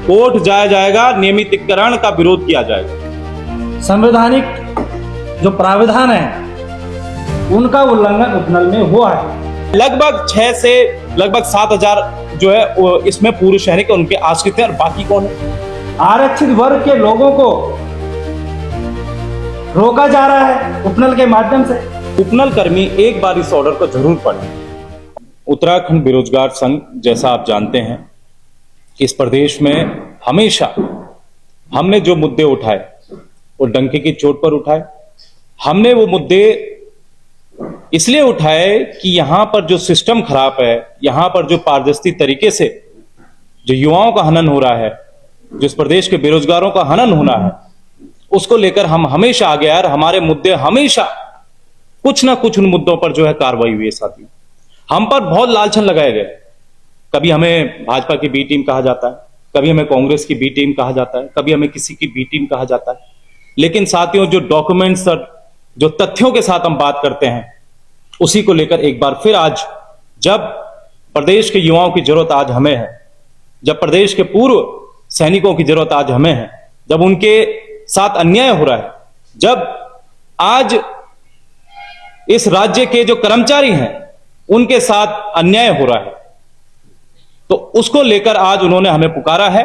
Court जाया जाएगा, नियमितीकरण का विरोध किया जाएगा। संवैधानिक जो प्राविधान है उनका उल्लंघन उपनल में हुआ है। लगभग 6 से लगभग 7,000 जो है वो इसमें पूर्व सैनिक उनके आश्रित हैं, और बाकी कौन है? आरक्षित वर्ग के लोगों को रोका जा रहा है उपनल के माध्यम से। उपनल कर्मी एक बार इस ऑर्डर को जरूर पढ़ें। उत्तराखंड बेरोजगार संघ, जैसा आप जानते हैं कि इस प्रदेश में हमेशा हमने जो मुद्दे उठाए वो डंके की चोट पर उठाए। हमने वो मुद्दे इसलिए उठाए कि यहां पर जो सिस्टम खराब है, यहां पर जो पारदर्शी तरीके से जो युवाओं का हनन हो रहा है, जो इस प्रदेश के बेरोजगारों का हनन होना है, उसको लेकर हम हमेशा आगे आए। हमारे मुद्दे हमेशा कुछ ना कुछ उन मुद्दों पर जो है कार्रवाई हुई है। साथियों, हम पर बहुत लालछन लगाए गए। कभी हमें भाजपा की बी टीम कहा जाता है, कभी हमें कांग्रेस की बी टीम कहा जाता है, कभी हमें किसी की बी टीम कहा जाता है। लेकिन साथियों, जो डॉक्यूमेंट्स और जो तथ्यों के साथ हम बात करते हैं, उसी को लेकर एक बार फिर आज जब प्रदेश के युवाओं की जरूरत आज हमें है, जब प्रदेश के पूर्व सैनिकों की जरूरत आज हमें है, जब उनके साथ अन्याय हो रहा है, जब आज इस राज्य के जो कर्मचारी हैं उनके साथ अन्याय हो रहा है, तो उसको लेकर आज उन्होंने हमें पुकारा है।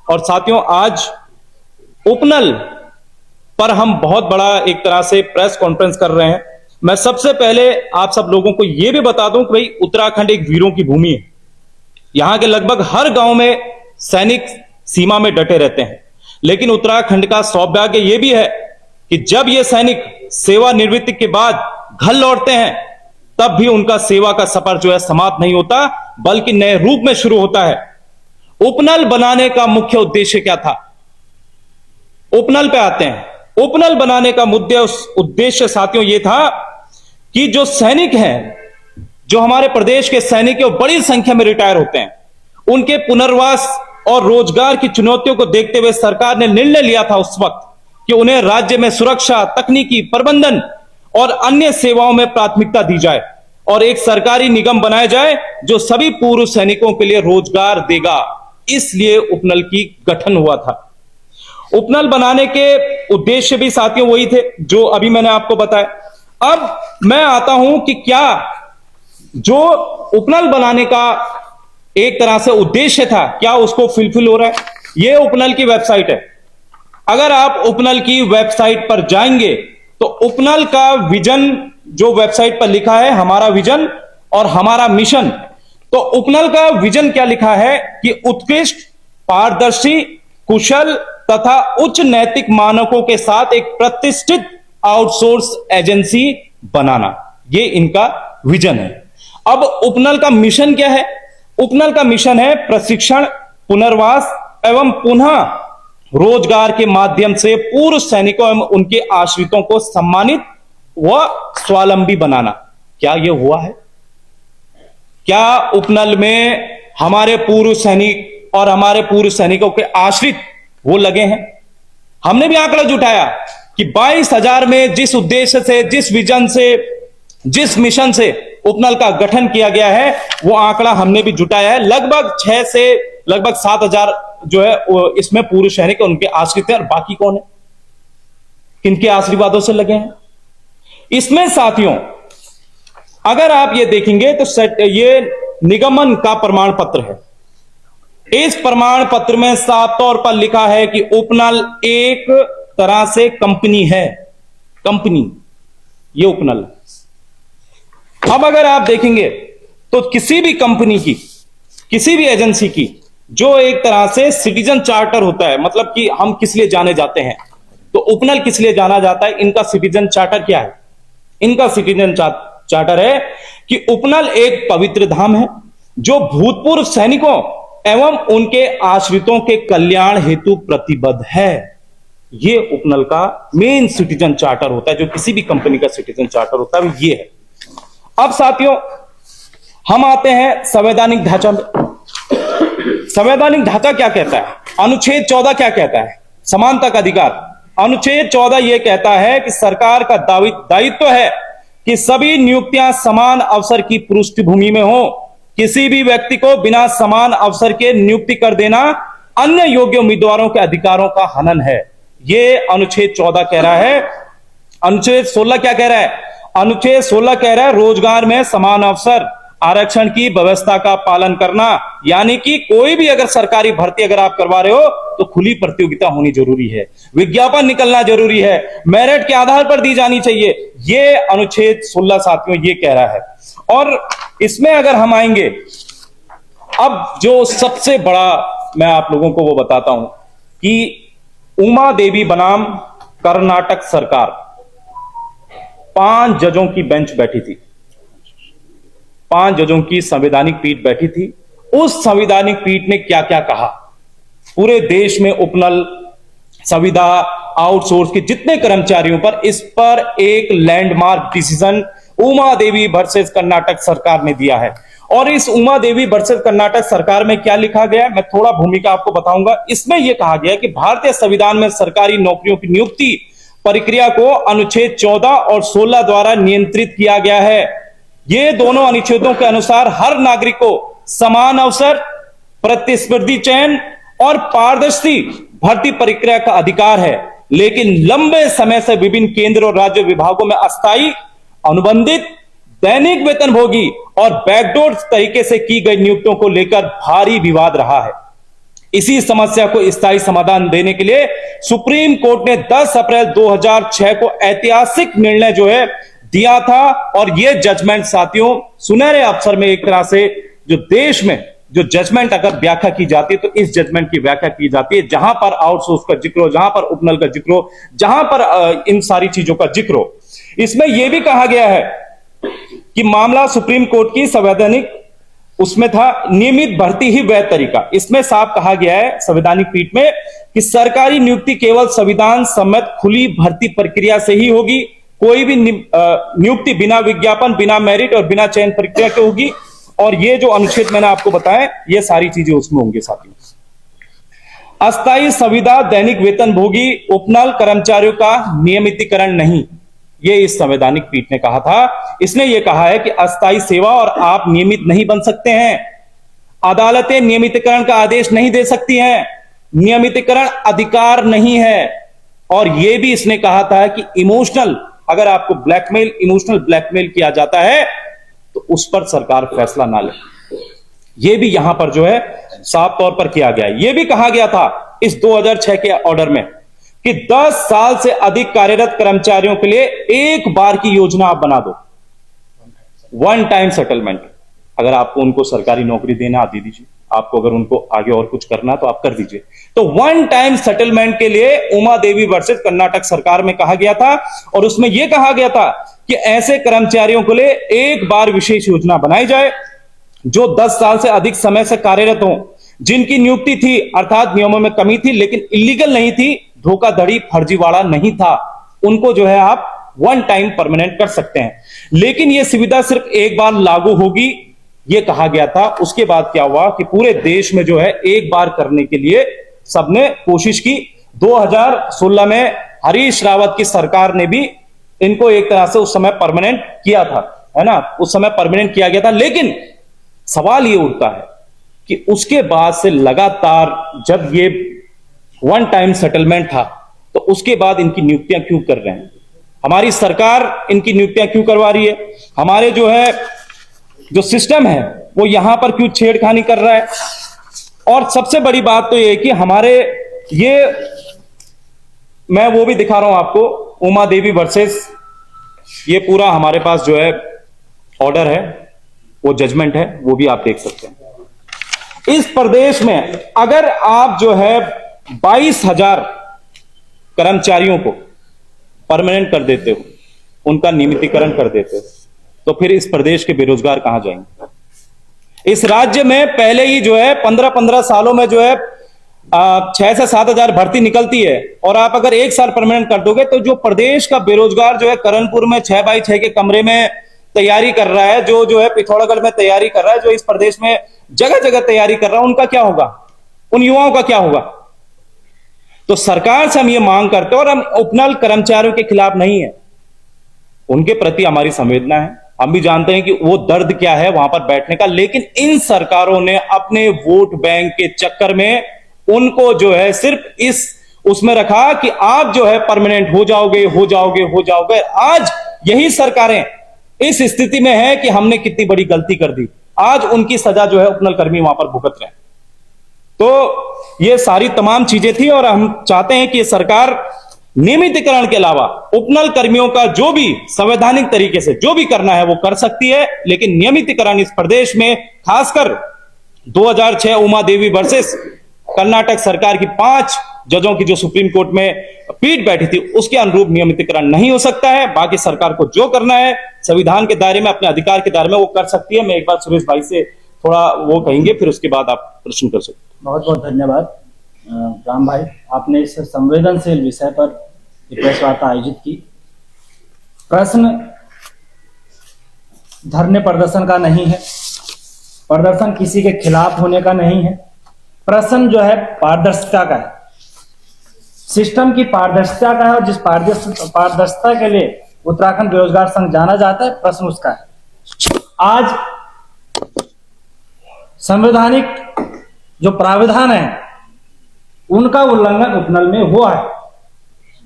और साथियों, आज उपनल पर हम बहुत बड़ा एक तरह से प्रेस कॉन्फ्रेंस कर रहे हैं। मैं सबसे पहले आप सब लोगों को यह भी बता दूं कि भाई उत्तराखंड एक वीरों की भूमि है। यहां के लगभग हर गांव में सैनिक सीमा में डटे रहते हैं। लेकिन उत्तराखंड का सौभाग्य यह भी है कि जब ये सैनिक सेवानिवृत्ति के बाद घर लौटते हैं, तब भी उनका सेवा का सफर जो है समाप्त नहीं होता, बल्कि नए रूप में शुरू होता है। उपनल बनाने का मुख्य उद्देश्य क्या था? उपनल पे आते हैं। उपनल बनाने का उद्देश्य साथियों ये था कि जो सैनिक हैं, जो हमारे प्रदेश के सैनिक हैं, बड़ी संख्या में रिटायर होते हैं। उनके पुनर्वास और रोजगार की चुनौतियों को देखते हुए सरकार ने निर्णय लिया था उस वक्त कि उन्हें राज्य में सुरक्षा, तकनीकी प्रबंधन और अन्य सेवाओं में प्राथमिकता दी जाए और एक सरकारी निगम बनाया जाए जो सभी पूर्व सैनिकों के लिए रोजगार देगा। इसलिए उपनल की गठन हुआ था। उपनल बनाने के उद्देश्य भी साथियों वही थे जो अभी मैंने आपको बताया। अब मैं आता हूं कि क्या जो उपनल बनाने का एक तरह से उद्देश्य था, क्या उसको फुलफिल हो रहा है? यह उपनल की वेबसाइट है। अगर आप उपनल की वेबसाइट पर जाएंगे तो उपनल का विजन जो वेबसाइट पर लिखा है, हमारा विजन और हमारा मिशन, तो उपनल का विजन क्या लिखा है कि उत्कृष्ट, पारदर्शी, कुशल तथा उच्च नैतिक मानकों के साथ एक प्रतिष्ठित आउटसोर्स एजेंसी बनाना, ये इनका विजन है। अब उपनल का मिशन क्या है? उपनल का मिशन है प्रशिक्षण, पुनर्वास एवं पुनः रोजगार के माध्यम से पूर्व सैनिकों एवं उनके आश्रितों को सम्मानित व स्वावलंबी बनाना। क्या यह हुआ है? क्या उपनल में हमारे पूर्व सैनिक और हमारे पूर्व सैनिकों के आश्रित वो लगे हैं? हमने भी आंकड़ा जुटाया कि 22,000 में जिस उद्देश्य से, जिस विजन से, जिस मिशन से उपनल का गठन किया गया है, वो आंकड़ा हमने भी जुटाया है। लगभग 6 से लगभग 7,000 जो है इसमें पूर्व सैनिक उनके आश्रित हैं, और बाकी कौन है? किनके आशीर्वादों से लगे हैं? इसमें साथियों अगर आप ये देखेंगे तो ये निगमन का प्रमाण पत्र है। इस प्रमाण पत्र में साफ तौर पर लिखा है कि उपनल एक तरह से कंपनी है। कंपनी, ये उपनल। अब अगर आप देखेंगे तो किसी भी कंपनी की, किसी भी एजेंसी की जो एक तरह से सिटीजन चार्टर होता है, मतलब कि हम किस लिए जाने जाते हैं, तो उपनल किस लिए जाना जाता है? इनका सिटीजन चार्टर क्या है? इनका सिटीजन चार्टर है कि उपनल एक पवित्र धाम है जो भूतपूर्व सैनिकों एवं उनके आश्रितों के कल्याण हेतु प्रतिबद्ध है। ये उपनल का मेन सिटीजन चार्टर होता है, जो किसी भी कंपनी का सिटीजन चार्टर होता है, ये है। अब साथियों हम आते हैं संवैधानिक ढांचा में। संवैधानिक ढांचा क्या कहता है? अनुच्छेद 14 क्या कहता है? समानता का अधिकार। अनुच्छेद 14 यह कहता है कि सरकार का दायित्व है कि सभी नियुक्तियां समान अवसर की पृष्ठभूमि में हो। किसी भी व्यक्ति को बिना समान अवसर के नियुक्ति कर देना अन्य योग्य उम्मीदवारों के अधिकारों का हनन है। ये अनुच्छेद 14 कह रहा है। अनुच्छेद 16 क्या कह रहा है? अनुच्छेद 16 कह रहा है रोजगार में समान अवसर आरक्षण की व्यवस्था का पालन करना, यानी कि कोई भी अगर सरकारी भर्ती अगर आप करवा रहे हो तो खुली प्रतियोगिता होनी जरूरी है, विज्ञापन निकलना जरूरी है, मेरिट के आधार पर दी जानी चाहिए। ये अनुच्छेद 16 साथियों ये कह रहा है। और इसमें अगर हम आएंगे, अब जो सबसे बड़ा मैं आप लोगों को वो बताता हूं कि उमा देवी बनाम कर्नाटक सरकार, 5 जजों की बेंच बैठी थी, 5 जजों की संवैधानिक पीठ बैठी थी। उस संवैधानिक पीठ ने क्या क्या कहा? पूरे देश में उपनल, संविदा, आउटसोर्स के जितने कर्मचारियों पर, इस पर एक landmark decision Uma Devi versus Karnataka सरकार ने दिया है। और इस उमा देवी वर्सेस कर्नाटक सरकार में क्या लिखा गया है, मैं थोड़ा भूमिका आपको बताऊंगा। इसमें यह कहा गया है कि भारतीय संविधान में सरकारी नौकरियों की नियुक्ति प्रक्रिया को अनुच्छेद 14 और 16 द्वारा नियंत्रित किया गया है। ये दोनों अनुच्छेदों के अनुसार हर नागरिक को समान अवसर, प्रतिस्पर्धी चयन और पारदर्शी भर्ती प्रक्रिया का अधिकार है, लेकिन लंबे समय से विभिन्न केंद्र और राज्य विभागों में अस्थायी, अनुबंधित, दैनिक वेतनभोगी और बैकडोर तरीके से की गई नियुक्तियों को लेकर भारी विवाद रहा है। इसी समस्या को स्थायी समाधान देने के लिए सुप्रीम कोर्ट ने 10 अप्रैल 2006 को ऐतिहासिक निर्णय जो है दिया था। और यह जजमेंट साथियों सुनहरे अवसर में एक तरह से जो देश में जो जजमेंट अगर व्याख्या की जाती है तो इस जजमेंट की व्याख्या की जाती है जहां पर आउटसोर्स का जिक्र हो, जहां पर उपनल का जिक्र हो, जहां पर इन सारी चीजों का जिक्र हो। इसमें यह भी कहा गया है कि मामला सुप्रीम कोर्ट की संवैधानिक उसमें था नियमित भर्ती ही वह तरीका। इसमें साफ कहा गया है संवैधानिक पीठ में कि सरकारी नियुक्ति केवल संविधान सम्मत खुली भर्ती प्रक्रिया से ही होगी। कोई भी नियुक्ति बिना विज्ञापन, बिना मेरिट और बिना चयन प्रक्रिया के होगी। और ये जो अनुच्छेद मैंने आपको बताया ये सारी चीजें उसमें होंगी साथियों। अस्थायी संविदा, दैनिक वेतनभोगी उपनल कर्मचारियों का नियमितीकरण नहीं, ये इस संवैधानिक पीठ ने कहा था। इसने यह कहा है कि अस्थायी सेवा और आप नियमित नहीं बन सकते हैं। अदालतें नियमितीकरण का आदेश नहीं दे सकती हैं। नियमितीकरण अधिकार नहीं है। और यह भी इसने कहा था कि इमोशनल, अगर आपको इमोशनल ब्लैकमेल किया जाता है तो उस पर सरकार फैसला ना ले। यह भी यहां पर जो है साफ तौर पर किया गया है। यह भी कहा गया था इस 2006 के ऑर्डर में कि 10 साल से अधिक कार्यरत कर्मचारियों के लिए एक बार की योजना आप बना दो, वन टाइम सेटलमेंट। अगर आपको उनको सरकारी नौकरी देना आप दे दीजिए, आपको अगर उनको आगे और कुछ करना तो आप कर दीजिए। तो वन टाइम सेटलमेंट के लिए उमा देवी वर्सेस कर्नाटक सरकार में कहा गया था। और उसमें यह कहा गया था कि ऐसे कर्मचारियों के लिए एक बार विशेष योजना बनाई जाए जो 10 साल से अधिक समय से कार्यरत हों, जिनकी नियुक्ति थी अर्थात नियमों में कमी थी लेकिन इलीगल नहीं थी, धोखाधड़ी फर्जीवाड़ा नहीं था, उनको जो है आप वन टाइम परमानेंट कर सकते हैं। लेकिन यह सुविधा सिर्फ एक बार लागू होगी, यह कहा गया था। उसके बाद क्या हुआ कि पूरे देश में जो है एक बार करने के लिए सबने कोशिश की। 2016 में हरीश रावत की सरकार ने भी इनको एक तरह से उस समय परमानेंट किया था, है ना, उस समय परमानेंट किया गया था। लेकिन सवाल यह उठता है कि उसके बाद से लगातार जब ये वन टाइम सेटलमेंट था तो उसके बाद इनकी नियुक्तियां क्यों कर रहे हैं? हमारी सरकार इनकी नियुक्तियां क्यों करवा रही है? हमारे जो है जो सिस्टम है वो यहां पर क्यों छेड़खानी कर रहा है? और सबसे बड़ी बात तो ये है कि हमारे ये मैं वो भी दिखा रहा हूं आपको, उमा देवी वर्सेस, ये पूरा हमारे पास जो है ऑर्डर है, वो जजमेंट है, वो भी आप देख सकते हैं। इस प्रदेश में अगर आप जो है 22,000 कर्मचारियों को परमानेंट कर देते हो, उनका नियमितीकरण कर देते हो, तो फिर इस प्रदेश के बेरोजगार कहां जाएंगे? इस राज्य में पहले ही जो है 15-15 सालों में जो है 6 से 7 हजार भर्ती निकलती है। और आप अगर एक साल परमानेंट कर दोगे तो जो प्रदेश का बेरोजगार जो है कर्णपुर में 6x6 के कमरे में तैयारी कर रहा है, जो है पिथौरागढ़ में तैयारी कर रहा है, जो इस प्रदेश में जगह जगह तैयारी कर रहा है, उनका क्या होगा? उन युवाओं का क्या होगा? तो सरकार से हम ये मांग करते हैं, और हम उपनल कर्मचारियों के खिलाफ नहीं है, उनके प्रति हमारी संवेदना है। हम भी जानते हैं कि वो दर्द क्या है वहां पर बैठने का। लेकिन इन सरकारों ने अपने वोट बैंक के चक्कर में उनको जो है सिर्फ इस उसमें रखा कि आप जो है परमानेंट हो जाओगे। आज यही सरकारें इस स्थिति में है कि हमने कितनी बड़ी गलती कर दी, आज उनकी सजा जो है उपनल कर्मी वहां पर भुगत रहे हैं। तो ये सारी तमाम चीजें थी और हम चाहते हैं कि ये सरकार नियमितीकरण के अलावा उपनल कर्मियों का जो भी संवैधानिक तरीके से जो भी करना है वो कर सकती है, लेकिन नियमितीकरण इस प्रदेश में खासकर 2006 उमा देवी वर्सेस कर्नाटक सरकार की 5 जजों की जो सुप्रीम कोर्ट में पीठ बैठी थी उसके अनुरूप नियमितीकरण नहीं हो सकता है। बाकी सरकार को जो करना है संविधान के दायरे में, अपने अधिकार के दायरे में वो कर सकती है। मैं एक बार सुरेश भाई से थोड़ा वो कहेंगे, फिर उसके बाद आप प्रश्न कर सकते। बहुत बहुत धन्यवाद राम भाई, आपने इस संवेदनशील विषय पर प्रेस वार्ता आयोजित की। प्रश्न धरने प्रदर्शन का नहीं है, प्रदर्शन किसी के खिलाफ होने का नहीं है, प्रश्न जो है पारदर्शिता का है, सिस्टम की पारदर्शिता का है। और जिस पारदर्शिता के लिए उत्तराखंड बेरोजगार संघ जाना जाता है, प्रश्न उसका है। आज संवैधानिक जो प्राविधान है उनका उल्लंघन उपनल में हुआ है।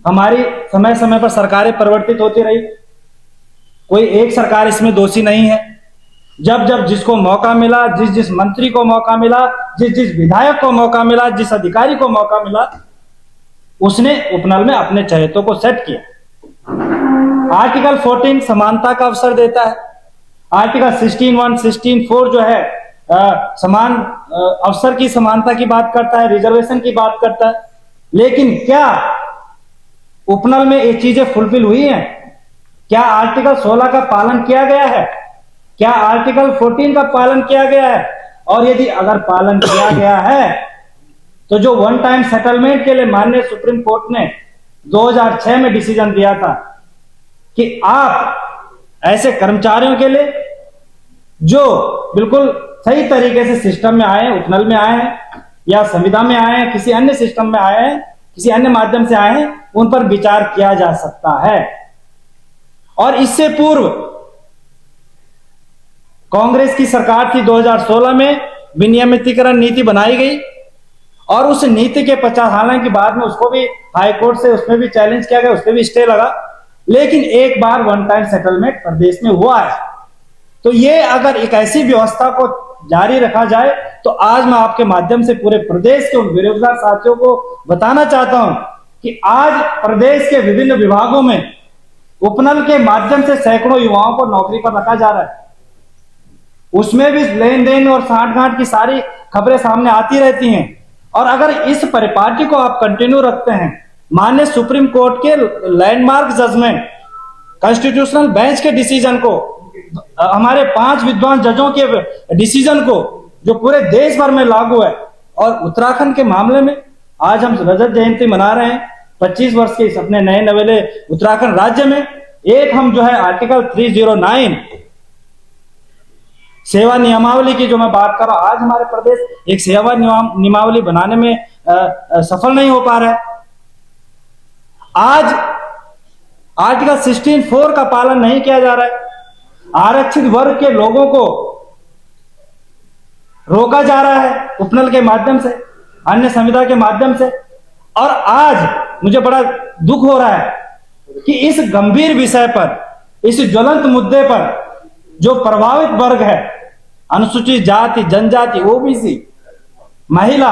हमारी समय समय पर सरकारें परिवर्तित होती रही, कोई एक सरकार इसमें दोषी नहीं है। जब जब जिसको मौका मिला, जिस मंत्री को मौका मिला, जिस विधायक को मौका मिला, जिस अधिकारी को मौका मिला, उसने उपनल में अपने चहेतों को सेट किया। आर्टिकल 14 समानता का अवसर देता है, आर्टिकल 16(1), 16(4) जो है समान अवसर की समानता की बात करता है, रिजर्वेशन की बात करता है। लेकिन क्या उपनल में ये चीजें फुलफिल हुई हैं? क्या आर्टिकल 16 का पालन किया गया है? क्या आर्टिकल 14 का पालन किया गया है? और यदि अगर पालन किया गया है तो जो वन टाइम सेटलमेंट के लिए माननीय सुप्रीम कोर्ट ने 2006 में डिसीजन दिया था कि आप ऐसे कर्मचारियों के लिए जो बिल्कुल सही तरीके से सिस्टम में आए हैं, उपनल में आए हैं या संविदा में आए हैं, किसी अन्य सिस्टम में आए हैं, किसी अन्य माध्यम से आए हैं, उन पर विचार किया जा सकता है। और इससे पूर्व कांग्रेस की सरकार थी, 2016 में विनियमितीकरण नीति बनाई गई और उस नीति के 50 हालांकि बाद में उसको भी हाई कोर्ट से उसमें भी चैलेंज किया गया, उसमें भी स्टे लगा, लेकिन एक बार वन टाइम सेटलमेंट प्रदेश में हुआ है। तो ये अगर एक ऐसी व्यवस्था को जारी रखा जाए तो आज मैं आपके माध्यम से पूरे प्रदेश के उन बेरोजगार साथियों को बताना चाहता हूं कि आज प्रदेश के विभिन्न विभागों में उपनल के माध्यम से सैकड़ों युवाओं को नौकरी पर रखा जा रहा है। उसमें भी लेन देन और साठगांठ की सारी खबरें सामने आती रहती हैं। और अगर इस परिपाटी को आप कंटिन्यू रखते हैं, माननीय सुप्रीम कोर्ट के लैंडमार्क जजमेंट, कॉन्स्टिट्यूशनल बेंच के डिसीजन को, हमारे 5 विद्वान जजों के डिसीजन को जो पूरे देश भर में लागू है, और उत्तराखंड के मामले में आज हम रजत जयंती मना रहे हैं 25 वर्ष के इस अपने नए नवेले उत्तराखंड राज्य में। एक हम जो है आर्टिकल 309 सेवा नियमावली की जो मैं बात कर रहा हूं, आज हमारे प्रदेश एक सेवा नियमावली बनाने में सफल नहीं हो पा रहा है। आज आर्टिकल 16(4) का पालन नहीं किया जा रहा है, आरक्षित वर्ग के लोगों को रोका जा रहा है उपनल के माध्यम से, अन्य संविदा के माध्यम से। और आज मुझे बड़ा दुख हो रहा है कि इस गंभीर विषय पर, इस ज्वलंत मुद्दे पर जो प्रभावित वर्ग है, अनुसूचित जाति, जनजाति, ओबीसी, महिला,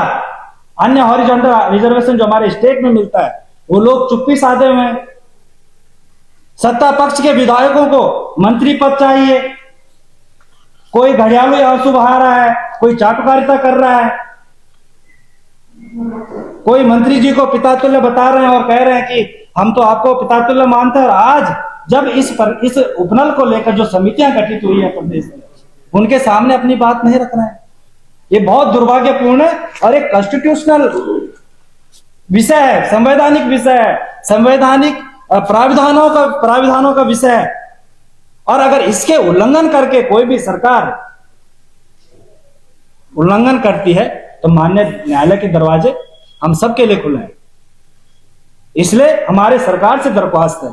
अन्य हॉरिजॉन्टल रिजर्वेशन जो हमारे स्टेट में मिलता है, वो लोग चुप्पी साधे हुए हैं। सत्ता पक्ष के विधायकों को मंत्री पद चाहिए, कोई घड़ियालू आंसू बहा रहा है, कोई चाटुकारिता कर रहा है, कोई मंत्री जी को पिता तुल्य बता रहे हैं और कह रहे हैं कि हम तो आपको पिता तुल्य मानते हैं। और आज जब इस उपनल को लेकर जो समितियां गठित हुई है प्रदेश में, उनके सामने अपनी बात नहीं रखना है, ये बहुत दुर्भाग्यपूर्ण है और एक कॉन्स्टिट्यूशनल विषय है, संवैधानिक विषय है, संवैधानिक प्राविधानों का विषय है। और अगर इसके उल्लंघन करके कोई भी सरकार उल्लंघन करती है तो माननीय न्यायालय के दरवाजे हम सबके लिए खुले हैं। इसलिए हमारे सरकार से दरख्वास्त है,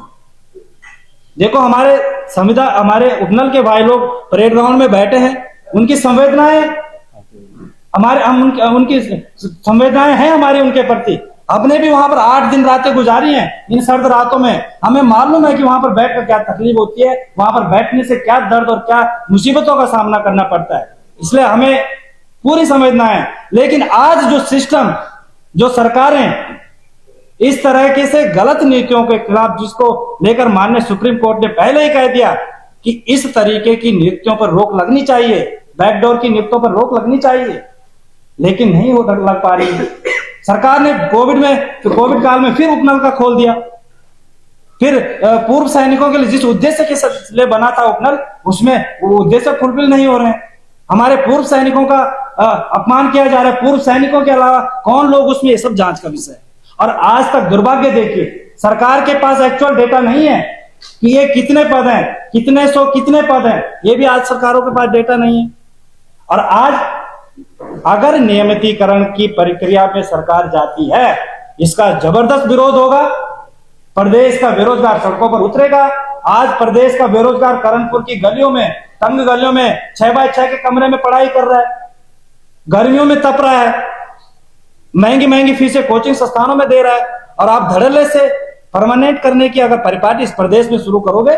देखो हमारे संविदा, हमारे उपनल के भाई लोग परेड ग्राउंड में बैठे हैं, उनकी संवेदनाएं हमारे हम उनकी संवेदनाएं हैं हमारी उनके प्रति। हमने भी वहां पर 8 दिन रातें गुजारी हैं इन सर्द रातों में। हमें मालूम है कि वहां पर बैठकर क्या तकलीफ होती है, वहां पर बैठने से क्या दर्द और क्या मुसीबतों का सामना करना पड़ता है। इसलिए हमें पूरी संवेदना है। लेकिन आज जो सिस्टम, जो सरकारें इस तरह के से गलत नीतियों के खिलाफ, जिसको लेकर माननीय सुप्रीम कोर्ट ने पहले ही कह दिया कि इस तरीके की नीतियों पर रोक लगनी चाहिए, बैकडोर की नीतियों पर रोक लगनी चाहिए, लेकिन नहीं हो लग पा रही है। सरकार ने कोविड काल में फिर उपनल का खोल दिया। फिर पूर्व सैनिकों के लिए जिस उद्देश्य के लिए बना था उपनल, उसमें वो उद्देश्य फुलफिल नहीं हो रहे हैं। हमारे पूर्व सैनिकों का अपमान किया जा रहा है। पूर्व सैनिकों के अलावा कौन लोग उसमें, ये सब जांच का विषय है। और आज तक दुर्भाग्य देखिए, सरकार के पास एक्चुअल डेटा नहीं है कि ये कितने पद हैं, कितने पद हैं, ये भी आज सरकारों के पास डेटा नहीं है। और आज अगर नियमितीकरण की प्रक्रिया में सरकार जाती है, इसका जबरदस्त विरोध होगा। प्रदेश का बेरोजगार सड़कों पर उतरेगा। आज प्रदेश का बेरोजगार कानपुर की गलियों में, तंग गलियों में 6x6 के कमरे में पढ़ाई कर रहा है, गर्मियों में तप रहा है, महंगी महंगी फीसें कोचिंग संस्थानों में दे रहा है। और आप धड़ल्ले से परमानेंट करने की अगर परिपाटी इस प्रदेश में शुरू करोगे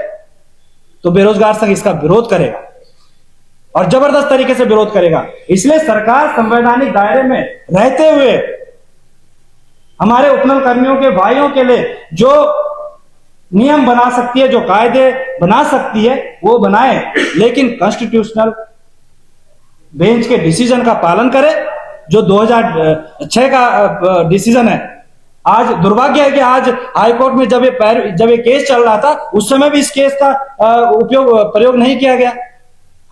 तो बेरोजगार संघ इसका विरोध करेगा और जबरदस्त तरीके से विरोध करेगा। इसलिए सरकार संवैधानिक दायरे में रहते हुए हमारे उपनल कर्मियों के भाइयों के लिए जो नियम बना सकती है, जो कायदे बना सकती है, वो बनाए, लेकिन कॉन्स्टिट्यूशनल बेंच के डिसीजन का पालन करे, जो 2006 का डिसीजन है। आज दुर्भाग्य है कि आज हाईकोर्ट में जब ये केस चल रहा था, उस समय भी इस केस का प्रयोग नहीं किया गया।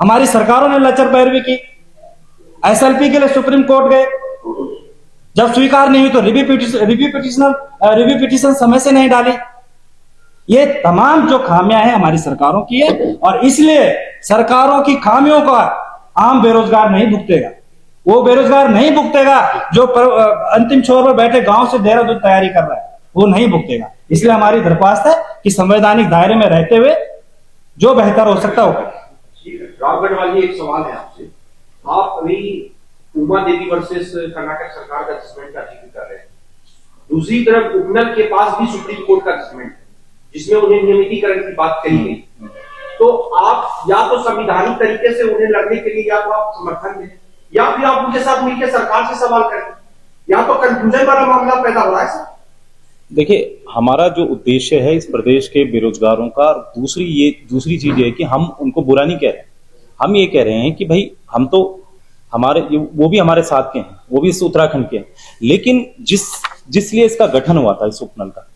हमारी सरकारों ने लचर पैरवी की। एसएलपी के लिए सुप्रीम कोर्ट गए, जब स्वीकार नहीं हुई तो रिव्यू पिटीशन समय से नहीं डाली। ये तमाम जो खामियां हैं हमारी सरकारों की है, और इसलिए सरकारों की खामियों का आम बेरोजगार नहीं भुगतेगा। वो बेरोजगार नहीं भुगतेगा जो अंतिम छोर पर बैठे गांव से देहरादून तैयारी कर रहा है, वो नहीं भुगतेगा। इसलिए हमारी दरख्वास्त है कि संवैधानिक दायरे में रहते हुए जो बेहतर हो सकता है वो करें। रावगढ़ वाली एक सवाल है आपसे। आप अभी उमा देवी वर्सेस कर्नाटक सरकार का जजमेंट का जिक्र कर रहे हैं, दूसरी तरफ उपनल के पास भी सुप्रीम कोर्ट का जजमेंट है जिसमें उन्हें नियमितीकरण की बात कही गई। तो आप या तो संविधानिक तरीके से उन्हें लड़ने के लिए या तो आप समर्थन दें, या फिर आप उनके साथ मिलकर सरकार से सवाल करें, या तो कंफ्यूजन वाला मामला पैदा हो रहा है सर। देखिए, हमारा जो उद्देश्य है इस प्रदेश के बेरोजगारों का, दूसरी चीज ये है कि हम उनको बुरा नहीं कह रहे हैं। हम ये कह रहे हैं कि भाई हम तो वो भी हमारे साथ के हैं, वो भी इस उत्तराखंड के हैं, लेकिन जिसलिए इसका गठन हुआ था इस उपनल का,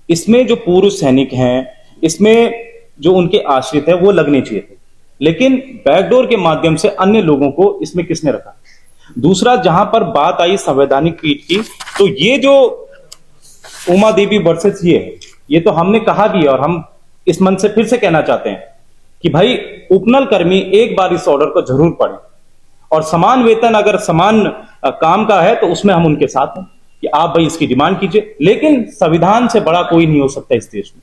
इसमें जो पूर्व सैनिक हैं, इसमें जो उनके आश्रित है, वो लगने चाहिए थे। लेकिन बैकडोर के माध्यम से अन्य लोगों को इसमें किसने रखा? दूसरा, जहां पर बात आई संवैधानिक पीठ की, तो ये जो उमा देवी वर्सेस ये तो हमने कहा भी है, और हम इस मन से फिर से कहना चाहते हैं कि भाई उपनल कर्मी एक बार इस ऑर्डर को जरूर पढ़ें, और समान वेतन अगर समान काम का है तो उसमें हम उनके साथ हैं कि आप भाई इसकी डिमांड कीजिए। लेकिन संविधान से बड़ा कोई नहीं हो सकता इस देश में,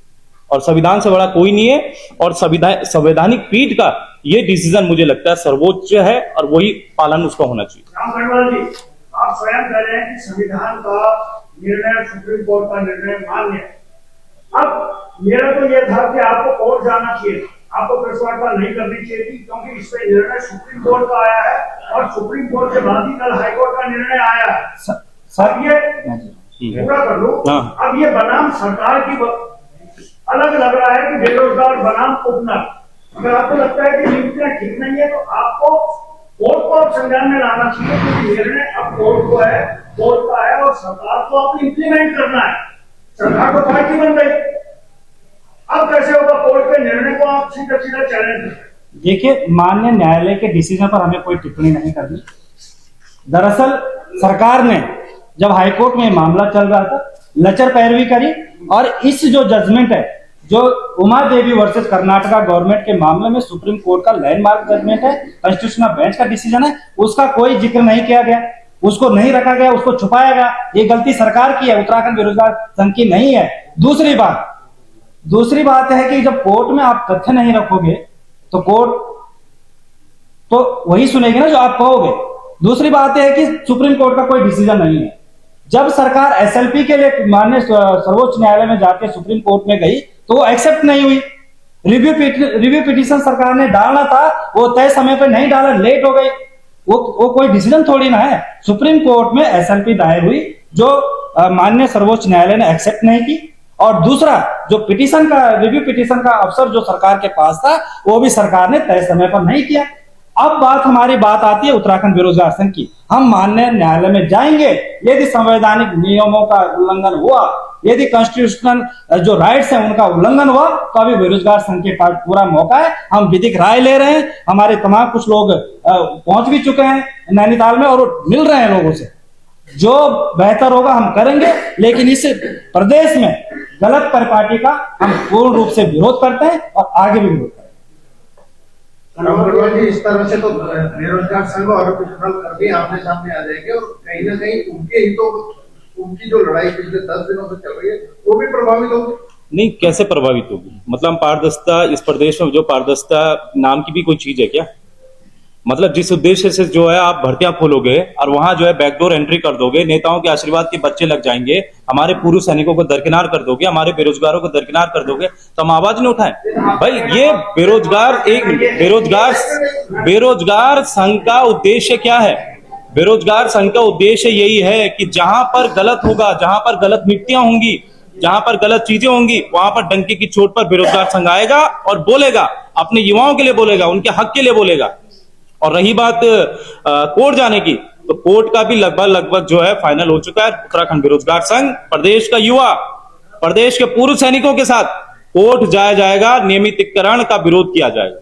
और संविधान से बड़ा कोई नहीं है, और संवैधानिक पीठ का ये डिसीजन मुझे लगता है सर्वोच्च है, और वही पालन उसका होना चाहिए। राम अग्रवाल जी, आप स्वयं कह रहे हैं कि संविधान का निर्णय, सुप्रीम कोर्ट का निर्णय मान्य है। अब मेरा तो यह था कि आपको कोर्ट जाना चाहिए, आपको प्रेस वार्ता नहीं करनी चाहिए थी, क्योंकि इस पे निर्णय सुप्रीम कोर्ट का आया है, और सुप्रीम कोर्ट के बाद ही कल हाईकोर्ट का निर्णय आया है। सब ये पूरा कर लो। अब ये बनाम सरकार की अलग लग रहा है कि बेरोजगार बनाम उपनल। अगर आपको लगता है कि नियुक्तियां ठीक नहीं है, तो आपको कोर्ट को अब संज्ञान में लाना चाहिए, क्योंकि निर्णय अब कोर्ट को है, कोर्ट का है, और सरकार को अब इंप्लीमेंट करना है। सरकार तो पार्टी बन गई, अब कैसे होगा कोर्ट के निर्णय को आप सीधा सीधा चैलेंज करें? देखिए, माननीय न्यायालय के डिसीजन पर हमें कोई टिप्पणी नहीं करनी। दरअसल सरकार ने जब हाईकोर्ट में मामला चल रहा था, लचर पैरवी करी, और इस जो जजमेंट है, जो उमा देवी वर्सेस कर्नाटका गवर्नमेंट के मामले में सुप्रीम कोर्ट का लैंडमार्क जजमेंट है, कॉन्स्टिट्यूशनल बेंच का डिसीजन है, उसका कोई जिक्र नहीं किया गया, उसको नहीं रखा गया, उसको छुपाया गया। ये गलती सरकार की है, उत्तराखंड बेरोजगार संघ की नहीं है। दूसरी बात है कि जब कोर्ट में आप तथ्य नहीं रखोगे तो कोर्ट तो वही सुनेगी ना जो आप कहोगे। दूसरी बात यह है कि सुप्रीम कोर्ट का कोई डिसीजन नहीं है। जब सरकार एसएलपी के लिए माननीय सर्वोच्च न्यायालय में जाके सुप्रीम कोर्ट में गई तो वो एक्सेप्ट नहीं हुई। रिव्यू पिटीशन सरकार ने डालना था, वो तय समय पर नहीं डाला, लेट हो गई। वो कोई डिसीजन थोड़ी ना है। सुप्रीम कोर्ट में एसएलपी दायर हुई जो माननीय सर्वोच्च न्यायालय ने एक्सेप्ट नहीं की, और दूसरा जो पिटीशन का रिव्यू पिटीशन का अवसर जो सरकार के पास था वो भी सरकार ने तय समय पर नहीं किया। अब हमारी बात आती है उत्तराखंड बेरोजगार संघ की। हम माननीय न्यायालय में जाएंगे, यदि संवैधानिक नियमों का उल्लंघन हुआ, यदि कॉन्स्टिट्यूशनल जो राइट्स हैं उनका उल्लंघन हुआ, तो अभी बेरोजगार संघ के पास पूरा मौका है। हम विधिक राय ले रहे हैं, हमारे तमाम कुछ लोग पहुंच भी चुके हैं नैनीताल में और मिल रहे हैं लोगों से। जो बेहतर होगा हम करेंगे, लेकिन इस प्रदेश में गलत परिपाटी का हम पूर्ण रूप से विरोध करते हैं और आगे भी विरोध करेंगे। राम अग्रवाल जी, इस तरह से तो बेरोजगार संघ और कुछ भी आमने सामने आ जाएंगे और कहीं ना कहीं उनके ही तो उनकी जो लड़ाई पिछले 10 दिनों से चल रही है वो भी प्रभावित होगी। नहीं, कैसे प्रभावित होगी? मतलब पारदर्शिता, इस प्रदेश में जो पारदर्शिता नाम की भी कोई चीज है क्या? मतलब जिस उद्देश्य से जो है आप भर्तियां खोलोगे और वहां जो है बैकडोर एंट्री कर दोगे, नेताओं के आशीर्वाद के बच्चे लग जाएंगे, हमारे पूर्व सैनिकों को दरकिनार कर दोगे, हमारे बेरोजगारों को दरकिनार कर दोगे, तो हम आवाज नहीं उठाएं? भाई ये बेरोजगार संघ का उद्देश्य क्या है? बेरोजगार संघ का उद्देश्य यही है कि जहां पर गलत होगा, जहां पर गलत नीतियां होंगी, जहां पर गलत चीजें होंगी, वहां पर डंके की चोट पर बेरोजगार संघ आएगा और बोलेगा, अपने युवाओं के लिए बोलेगा, उनके हक के लिए बोलेगा। और रही बात कोर्ट जाने की, तो कोर्ट का भी लगभग जो है फाइनल हो चुका है। उत्तराखंड बेरोजगार संघ प्रदेश का युवा, प्रदेश के पूर्व सैनिकों के साथ कोर्ट जाया जाएगा, नियमितीकरण का विरोध किया जाएगा।